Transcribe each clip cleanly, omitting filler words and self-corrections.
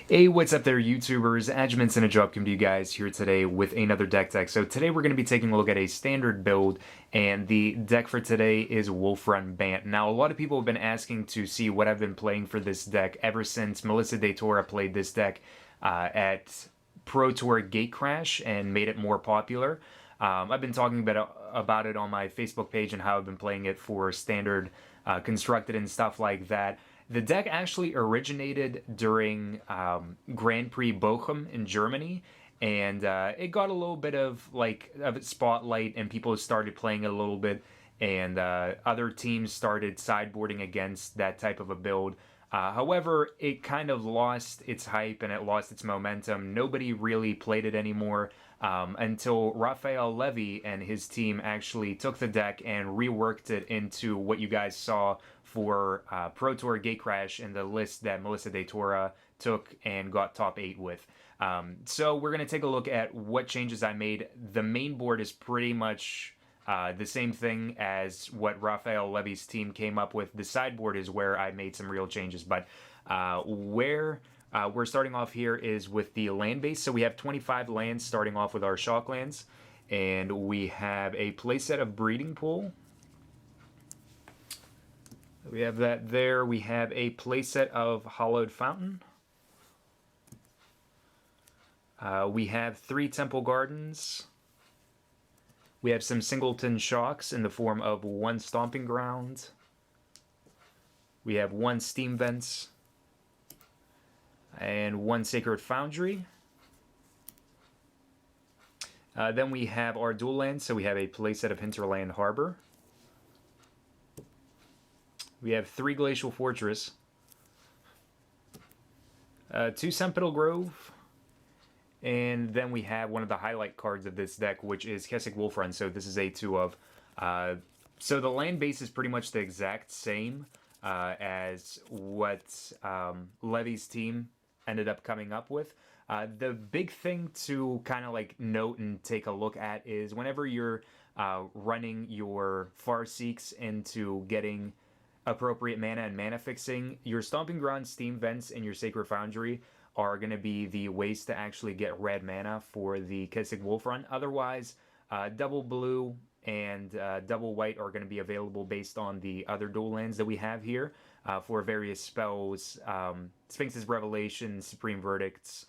Hey, what's up there, YouTubers? Adjumants and a Job come to you guys here today with another deck tech. So today we're going to be taking a look at a standard build, and the deck for today is Wolf Run Bant. Now, a lot of people have been asking to see what I've been playing for this deck ever since Melissa DeTora played this deck at Pro Tour Gatecrash and made it more popular. I've been talking about it on my Facebook page and how I've been playing it for standard, constructed and stuff like that. The deck actually originated during Grand Prix Bochum in Germany, and it got a little bit of its spotlight, and people started playing it a little bit, and other teams started sideboarding against that type of a build. However, it kind of lost its hype and it lost its momentum. Nobody really played it anymore until Raphael Levy and his team actually took the deck and reworked it into what you guys saw for Pro Tour Gatecrash in the list that Melissa DeTora took and got top 8 with. So we're going to take a look at what changes I made. The main board is pretty much the same thing as what Raphael Levy's team came up with. The sideboard is where I made some real changes, but where we're starting off here is with the land base. So we have 25 lands starting off with our shock lands, and we have a playset of Breeding Pool. We have that there. We have a playset of Hallowed Fountain. We have 3 Temple Gardens. We have some Singleton Shocks in the form of 1 Stomping Ground. We have 1 Steam Vents. And 1 Sacred Foundry. Then we have our dual lands, so we have a playset of Hinterland Harbor. We have 3 Glacial Fortress. 2 Sunpetal Grove. And then we have one of the highlight cards of this deck, which is Kessig Wolf Run. So this is a 2 of. So the land base is pretty much the exact same as what Levy's team ended up coming up with. The big thing to kind of note and take a look at is whenever you're running your Farseeks into getting appropriate mana and mana fixing, your Stomping Ground, Steam Vents, and your Sacred Foundry are going to be the ways to actually get red mana for the Kessig Wolf Run. Otherwise, double blue and double white are going to be available based on the other dual lands that we have here for various spells, Sphinx's Revelation, Supreme Verdicts,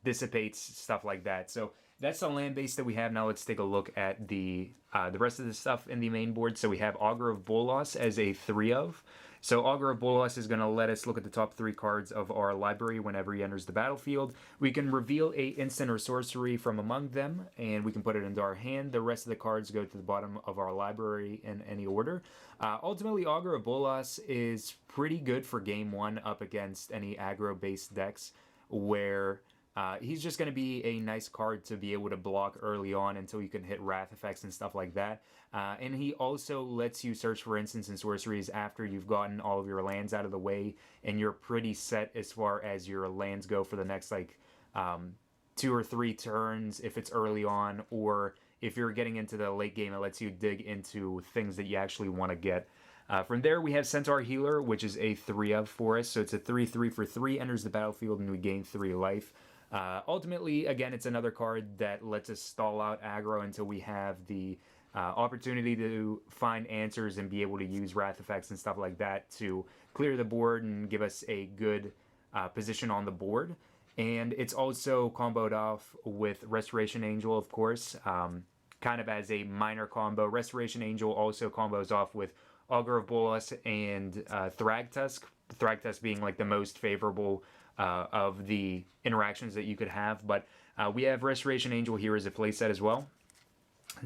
Dissipates, stuff like that. So that's the land base that we have. Now let's take a look at the rest of the stuff in the main board. So we have Augur of Bolas as a 3 of. So Augur of Bolas is going to let us look at the top 3 cards of our library whenever he enters the battlefield. We can reveal a instant or sorcery from among them, and we can put it into our hand. The rest of the cards go to the bottom of our library in any order. Ultimately, Augur of Bolas is pretty good for game 1 up against any aggro-based decks, where he's just going to be a nice card to be able to block early on until you can hit wrath effects and stuff like that. And he also lets you search for instants and sorceries after you've gotten all of your lands out of the way, and you're pretty set as far as your lands go for the next 2 or 3 turns if it's early on, or if you're getting into the late game, it lets you dig into things that you actually want to get. From there, we have Centaur Healer, which is a 3 of for us. So it's a 3/3 for 3, enters the battlefield, and we gain 3 life. Ultimately, again, it's another card that lets us stall out aggro until we have the opportunity to find answers and be able to use wrath effects and stuff like that to clear the board and give us a good position on the board. And it's also comboed off with Restoration Angel, of course, kind of as a minor combo. Restoration Angel also combos off with Augur of Bolas and Thragtusk. Thragtusk being the most favorable of the interactions that you could have, but we have Restoration Angel here as a playset as well.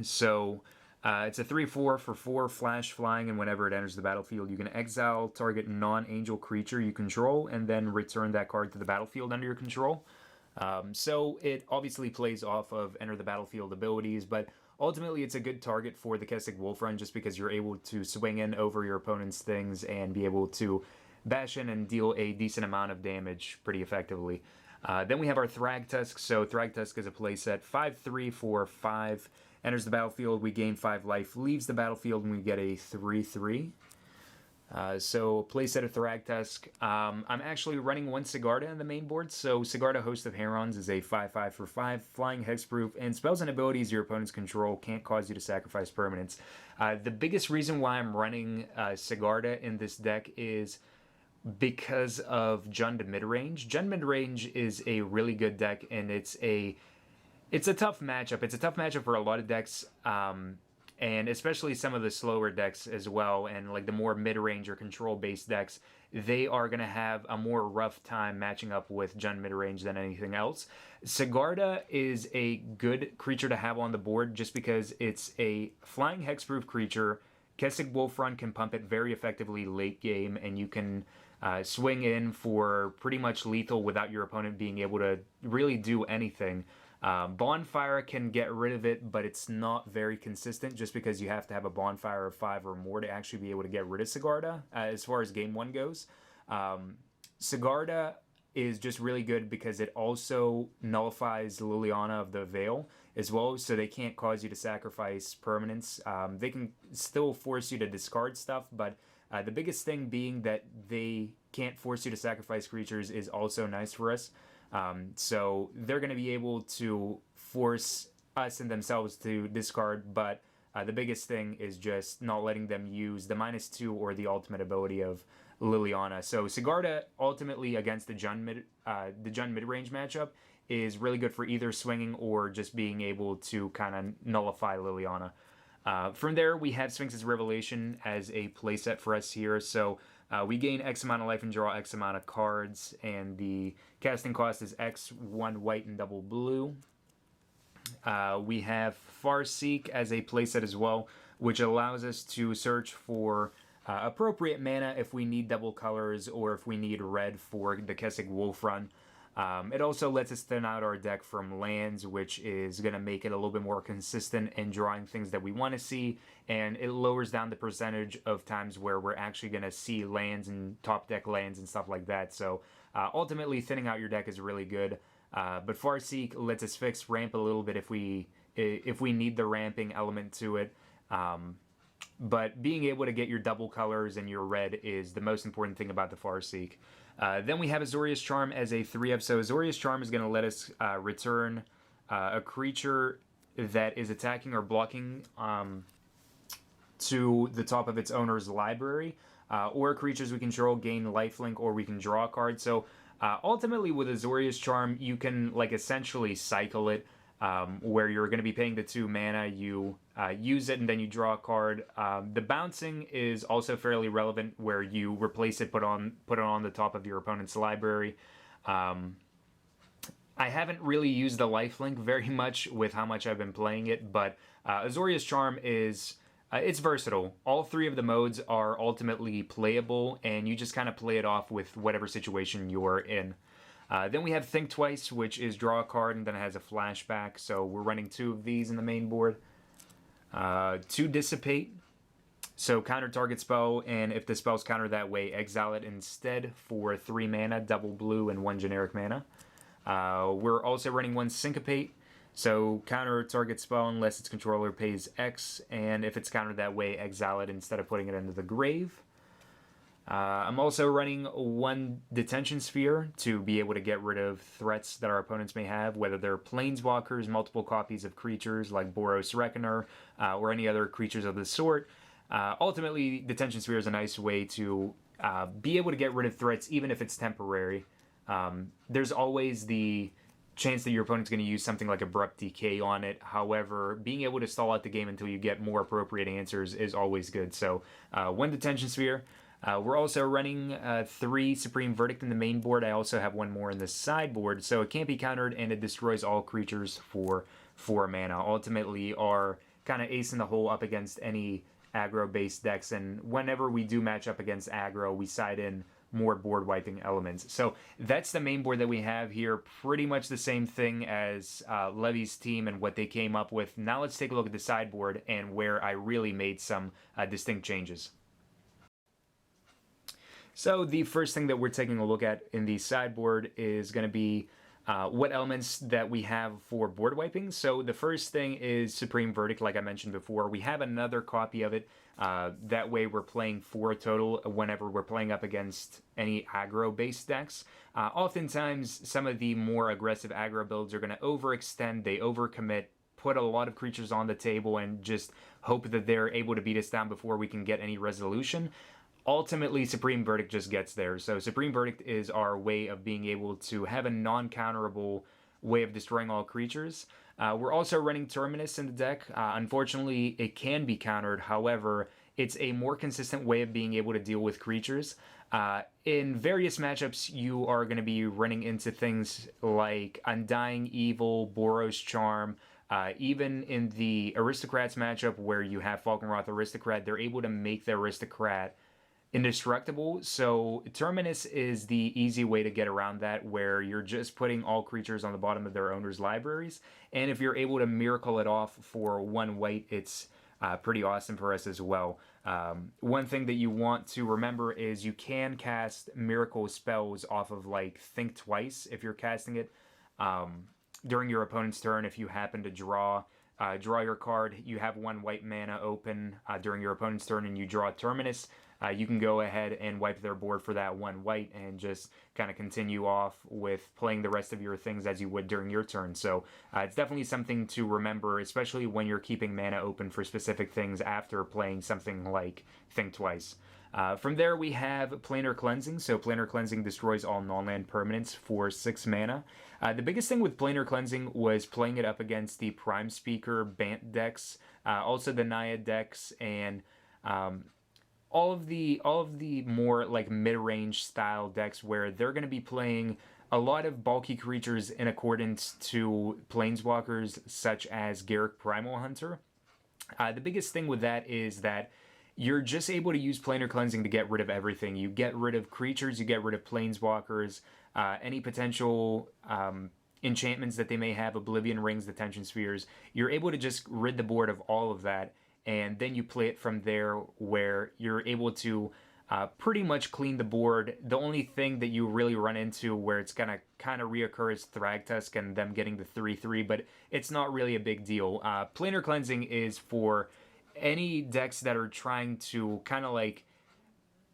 So it's a 3/4 for 4 flash flying, and whenever it enters the battlefield, you can exile target non-angel creature you control and then return that card to the battlefield under your control. So it obviously plays off of enter the battlefield abilities, but ultimately it's a good target for the Kessig Wolf Run just because you're able to swing in over your opponent's things and be able to bash in and deal a decent amount of damage pretty effectively. Then we have our Thragtusk. So Thragtusk is a playset, 5/3 for 5. Enters the battlefield, we gain 5 life. Leaves the battlefield, and we get a 3/3. So playset of Thragtusk. I'm actually running one Sigarda in the main board. So Sigarda, Host of Herons, is a 5/5 for 5, flying hexproof, and spells and abilities your opponents control can't cause you to sacrifice permanents. The biggest reason why I'm running Sigarda in this deck is because of Jund midrange. Jund midrange is a really good deck, and it's a tough matchup. It's a tough matchup for a lot of decks. And especially some of the slower decks as well, and like the more mid-range or control-based decks, they are going to have a more rough time matching up with Jund mid-range than anything else. Sigarda is a good creature to have on the board just because it's a flying hexproof creature. Kessig Wolf Run can pump it very effectively late game, and you can swing in for pretty much lethal without your opponent being able to really do anything. Bonfire can get rid of it, but it's not very consistent just because you have to have a Bonfire of 5 or more to actually be able to get rid of Sigarda as far as game 1 goes. Sigarda is just really good because it also nullifies Liliana of the Veil as well, so they can't cause you to sacrifice permanents. They can still force you to discard stuff, but the biggest thing being that they can't force you to sacrifice creatures is also nice for us. So they're going to be able to force us and themselves to discard, but the biggest thing is just not letting them use the -2 or the ultimate ability of Liliana. So Sigarda ultimately against the Jund mid-range matchup is really good for either swinging or just being able to kind of nullify Liliana. From there, we have Sphinx's Revelation as a playset for us here. So we gain X amount of life and draw X amount of cards, and the casting cost is X, 1 white and double blue. We have Farseek as a playset as well, which allows us to search for appropriate mana if we need double colors or if we need red for the Kessig Wolf Run. It also lets us thin out our deck from lands, which is going to make it a little bit more consistent in drawing things that we want to see, and it lowers down the percentage of times where we're actually going to see lands and top deck lands and stuff like that. So ultimately, thinning out your deck is really good. But Farseek lets us fix ramp a little bit if we need the ramping element to it. But being able to get your double colors and your red is the most important thing about the Farseek. Then we have Azorius Charm as a 3/of. So Azorius Charm is going to let us return a creature that is attacking or blocking to the top of its owner's library. Or creatures we control gain lifelink, or we can draw a card. So ultimately with Azorius Charm, you can like essentially cycle it. Where you're going to be paying the 2 mana, you use it, and then you draw a card. The bouncing is also fairly relevant, where you replace it, put it on the top of your opponent's library. I haven't really used the lifelink very much with how much I've been playing it, but Azorius Charm is it's versatile. All 3 of the modes are ultimately playable, and you just kind of play it off with whatever situation you're in. Then we have Think Twice, which is draw a card and then it has a flashback. So we're running 2 of these in the main board. 2 Dissipate. So counter target spell, and if the spell's countered that way, exile it instead for 3 mana, double blue, and 1 generic mana. We're also running 1 Syncopate. So counter target spell unless its controller pays X, and if it's countered that way, exile it instead of putting it into the grave. I'm also running 1 Detention Sphere to be able to get rid of threats that our opponents may have, whether they're planeswalkers, multiple copies of creatures like Boros Reckoner, or any other creatures of the sort. Ultimately, Detention Sphere is a nice way to be able to get rid of threats, even if it's temporary. There's always the chance that your opponent's going to use something like Abrupt Decay on it. However, being able to stall out the game until you get more appropriate answers is always good. So, 1 Detention Sphere. We're also running 3 Supreme Verdict in the main board. I also have 1 more in the sideboard, so it can't be countered, and it destroys all creatures for 4 mana. Ultimately, our kind of ace in the hole up against any aggro-based decks, and whenever we do match up against aggro, we side in more board-wiping elements. So that's the main board that we have here. Pretty much the same thing as Levy's team and what they came up with. Now let's take a look at the sideboard and where I really made some distinct changes. So the first thing that we're taking a look at in the sideboard is going to be what elements that we have for board wiping. So the first thing is Supreme Verdict, like I mentioned before. We have another copy of it. That way we're playing 4 total whenever we're playing up against any aggro-based decks. Oftentimes, some of the more aggressive aggro builds are going to overextend, they overcommit, put a lot of creatures on the table, and just hope that they're able to beat us down before we can get any resolution. Ultimately, Supreme Verdict just gets there. So Supreme Verdict is our way of being able to have a non-counterable way of destroying all creatures. We're also running Terminus in the deck. Unfortunately, it can be countered. However, it's a more consistent way of being able to deal with creatures. In various matchups, you are going to be running into things like Undying Evil, Boros Charm. Even in the Aristocrats matchup where you have Falkenroth Aristocrat, they're able to make the Aristocrat indestructible. So Terminus is the easy way to get around that, where you're just putting all creatures on the bottom of their owners' libraries. And if you're able to miracle it off for 1 white, it's pretty awesome for us as well. One thing that you want to remember is you can cast miracle spells off of like Think Twice if you're casting it during your opponent's turn. If you happen to draw your card, you have 1 white mana open during your opponent's turn, and you draw Terminus, you can go ahead and wipe their board for that 1 white and just kind of continue off with playing the rest of your things as you would during your turn. So it's definitely something to remember, especially when you're keeping mana open for specific things after playing something like Think Twice. From there, we have Planar Cleansing. So Planar Cleansing destroys all non-land permanents for 6 mana. The biggest thing with Planar Cleansing was playing it up against the Prime Speaker Bant decks, also the Naya decks, and all of the more like mid-range style decks where they're going to be playing a lot of bulky creatures in accordance to planeswalkers such as Garruk Primal Hunter. The biggest thing with that is that you're just able to use Planar Cleansing to get rid of everything. You get rid of creatures, you get rid of planeswalkers, any potential enchantments that they may have, Oblivion Rings, Detention Spheres. You're able to just rid the board of all of that, and then you play it from there, where you're able to pretty much clean the board. The only thing that you really run into where it's going to kind of reoccur is Thragtusk and them getting the 3/3, but it's not really a big deal. Planar Cleansing is for any decks that are trying to kind of like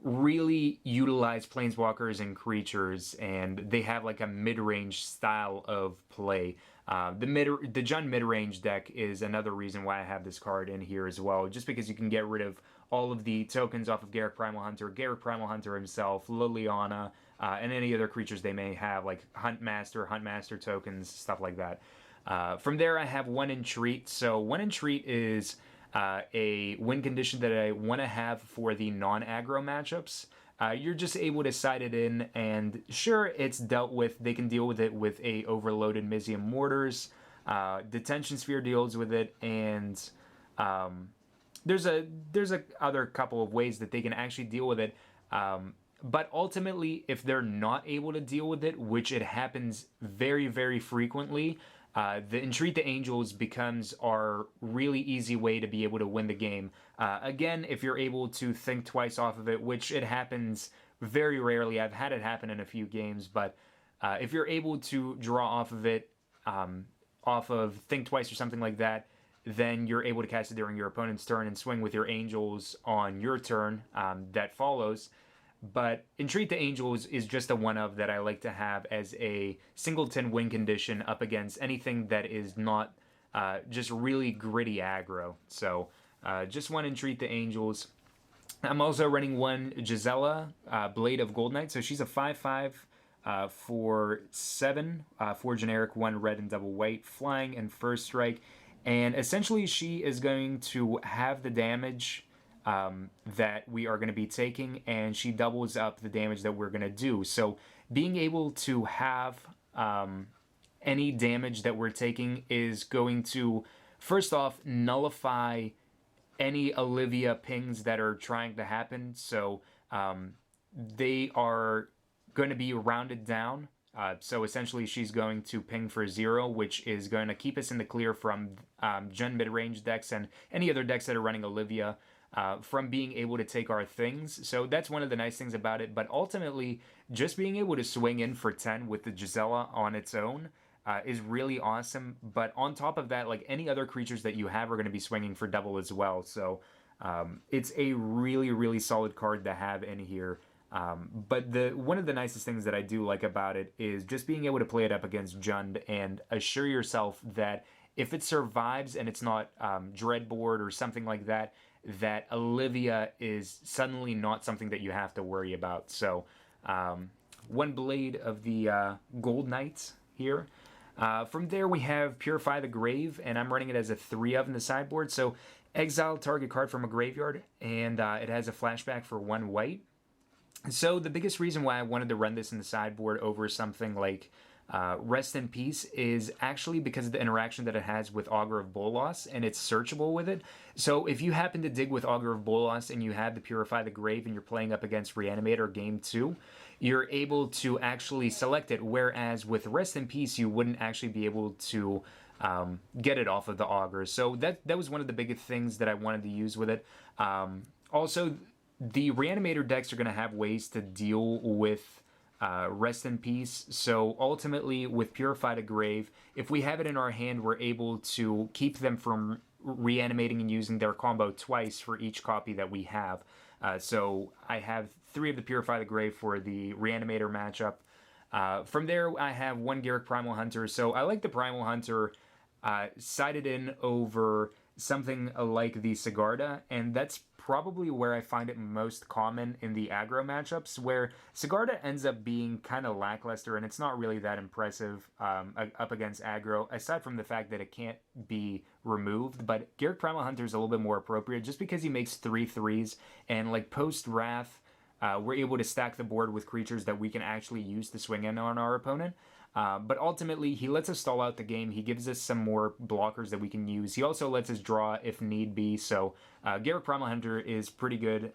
really utilize planeswalkers and creatures, and they have like a mid-range style of play. The Jund mid-range deck is another reason why I have this card in here as well, just because you can get rid of all of the tokens off of Garruk Primal Hunter himself, Liliana, and any other creatures they may have, like Huntmaster tokens, stuff like that. From there, I have 1 Entreat. So 1 Entreat is a win condition that I want to have for the non-aggro matchups. You're just able to side it in, and sure, it's dealt with. They can deal with it with a overloaded Mizium Mortars. Detention Sphere deals with it, and there's a other couple of ways that they can actually deal with it. But ultimately, if they're not able to deal with it, which it happens very, very frequently, the Entreat the Angels becomes our really easy way to be able to win the game. Again, if you're able to think twice off of it, which it happens very rarely. I've had it happen in a few games, but if you're able to draw off of it, off of Think Twice or something like that, then you're able to cast it during your opponent's turn and swing with your Angels on your turn that follows. But Entreat the Angels is just a one-of that I like to have as a singleton win condition up against anything that is not just really gritty aggro. So just 1 Entreat the Angels. I'm also running 1 Gisela, Blade of Goldnight. So she's a 5/5 for 7, 4 generic, 1 red and double white, flying and first strike. And essentially she is going to have the damage that we are going to be taking, and she doubles up the damage that we're going to do. So being able to have any damage that we're taking is going to, first off, nullify any Olivia pings that are trying to happen. So they are going to be rounded down. So essentially she's going to ping for 0, which is going to keep us in the clear from Jund mid-range decks and any other decks that are running Olivia. from being able to take our things. So that's one of the nice things about it. But ultimately, just being able to swing in for 10 with the Gisela on its own is really awesome. But on top of that, like any other creatures that you have are going to be swinging for double as well. So it's a really, really solid card to have in here. But one of the nicest things that I do like about it is just being able to play it up against Jund and assure yourself that if it survives and it's not Dreadboard or something like that, that Olivia is suddenly not something that you have to worry about. So one blade of the Goldnight here. From there we have Purify the Grave, and I'm running it as a 3-of in the sideboard. So exile target card from a graveyard, and it has a flashback for 1 white. So the biggest reason why I wanted to run this in the sideboard over something like Rest in Peace is actually because of the interaction that it has with Augur of Bolas, and it's searchable with it. So if you happen to dig with Augur of Bolas and you have the Purify the Grave and you're playing up against Reanimator Game 2, you're able to actually select it, whereas with Rest in Peace you wouldn't actually be able to get it off of the Augur. So that was one of the biggest things that I wanted to use with it. Also, the Reanimator decks are going to have ways to deal with Rest in Peace. So ultimately, with Purify the Grave, if we have it in our hand, we're able to keep them from reanimating and using their combo twice for each copy that we have. So I have 3 of the Purify the Grave for the Reanimator matchup. From there, I have 1 Garruk Primal Hunter. So I like the Primal Hunter sided in over something like the Sigarda, and that's probably where I find it most common in the aggro matchups, where Sigarda ends up being kind of lackluster and it's not really that impressive up against aggro, aside from the fact that it can't be removed. But Garruk Primal Hunter is a little bit more appropriate just because he makes 3/3, and like post Wrath, we're able to stack the board with creatures that we can actually use to swing in on our opponent. But ultimately, he lets us stall out the game. He gives us some more blockers that we can use. He also lets us draw if need be. So Garruk Primal Hunter is pretty good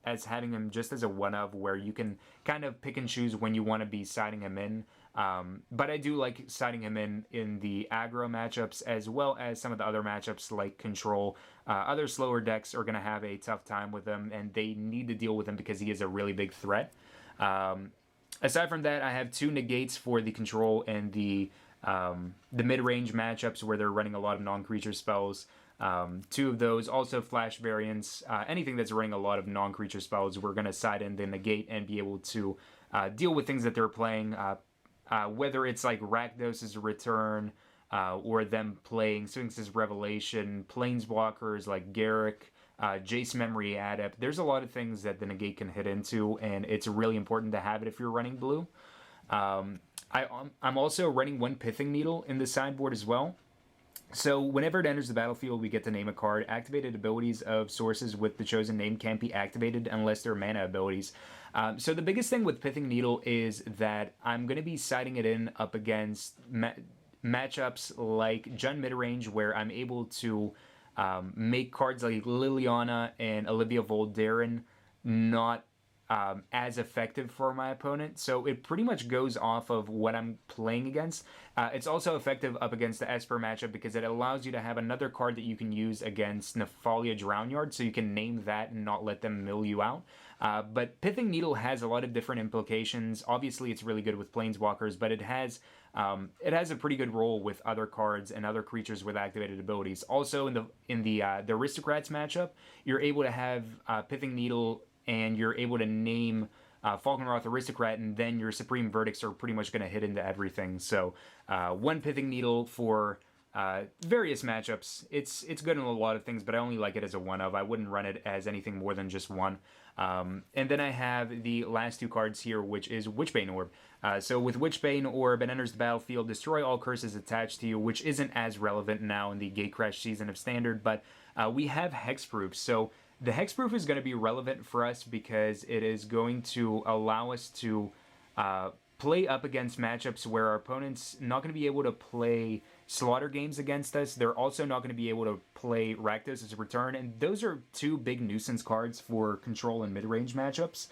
as having him just as a 1-of, where you can kind of pick and choose when you want to be siding him in. But I do like siding him in the aggro matchups, as well as some of the other matchups like Control. Other slower decks are going to have a tough time with him, and they need to deal with him because he is a really big threat. Aside from that, I have 2 negates for the Control and the mid-range matchups where they're running a lot of non-creature spells. 2 of those, also flash variants. Anything that's running a lot of non-creature spells, we're going to side in the negate and be able to deal with things that they're playing, whether it's like Rakdos's Return, or them playing Sphinx's Revelation, Planeswalkers like Garruk, Jace Memory Adept. There's a lot of things that the negate can hit into, and it's really important to have it if you're running blue. I'm also running 1 Pithing Needle in the sideboard as well. So whenever it enters the battlefield, we get to name a card. Activated abilities of sources with the chosen name can't be activated unless they're mana abilities. So the biggest thing with Pithing Needle is that I'm going to be siding it in up against matchups like Jund Midrange, where I'm able to make cards like Liliana and Olivia Voldaren not as effective for my opponent. So it pretty much goes off of what I'm playing against. It's also effective up against the Esper matchup because it allows you to have another card that you can use against Nephalia Drownyard, so you can name that and not let them mill you out. But Pithing Needle has a lot of different implications. Obviously, it's really good with Planeswalkers, but it has a pretty good role with other cards and other creatures with activated abilities. Also, in the Aristocrats matchup, you're able to have Pithing Needle, and you're able to name Falkenroth Aristocrat, and then your Supreme Verdicts are pretty much going to hit into everything. So 1 Pithing Needle for various matchups. It's good in a lot of things, but I only like it as a 1-of. I wouldn't run it as anything more than just 1. And then I have the last 2 cards here, which is Witchbane Orb. So with Witchbane Orb, it enters the battlefield, destroy all curses attached to you, which isn't as relevant now in the Gatecrash season of Standard, but we have Hexproof. So the Hexproof is going to be relevant for us because it is going to allow us to play up against matchups where our opponent's not going to be able to play Slaughter games against us. They're also not going to be able to play Rakdos as a return, and those are two big nuisance cards for control and mid-range matchups.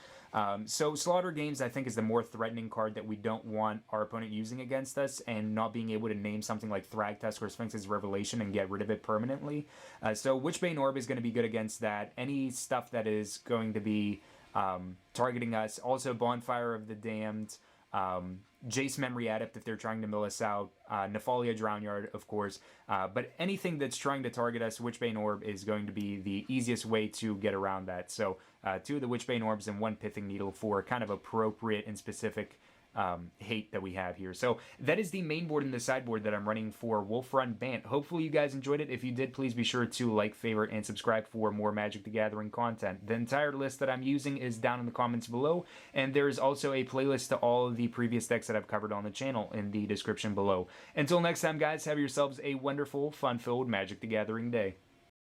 So Slaughter games, I think, is the more threatening card that we don't want our opponent using against us, and not being able to name something like Thragtusk or Sphinx's Revelation and get rid of it permanently. So Witchbane Orb is going to be good against that. Any stuff that is going to be targeting us. Also Bonfire of the Damned, Jace Memory Adept if they're trying to mill us out, Nephalia Drownyard, of course, but anything that's trying to target us, Witchbane Orb is going to be the easiest way to get around that. So 2 of the Witchbane Orbs and 1 Pithing Needle for kind of appropriate and specific hate that we have here. So that is the main board and the sideboard that I'm running for Wolf Run Bant. Hopefully you guys enjoyed it. If you did, please be sure to like, favorite, and subscribe for more Magic the Gathering content. The entire list that I'm using is down in the comments below, and there's also a playlist to all of the previous decks that I've covered on the channel in the description below. Until next time, guys, have yourselves a wonderful, fun-filled Magic the Gathering day.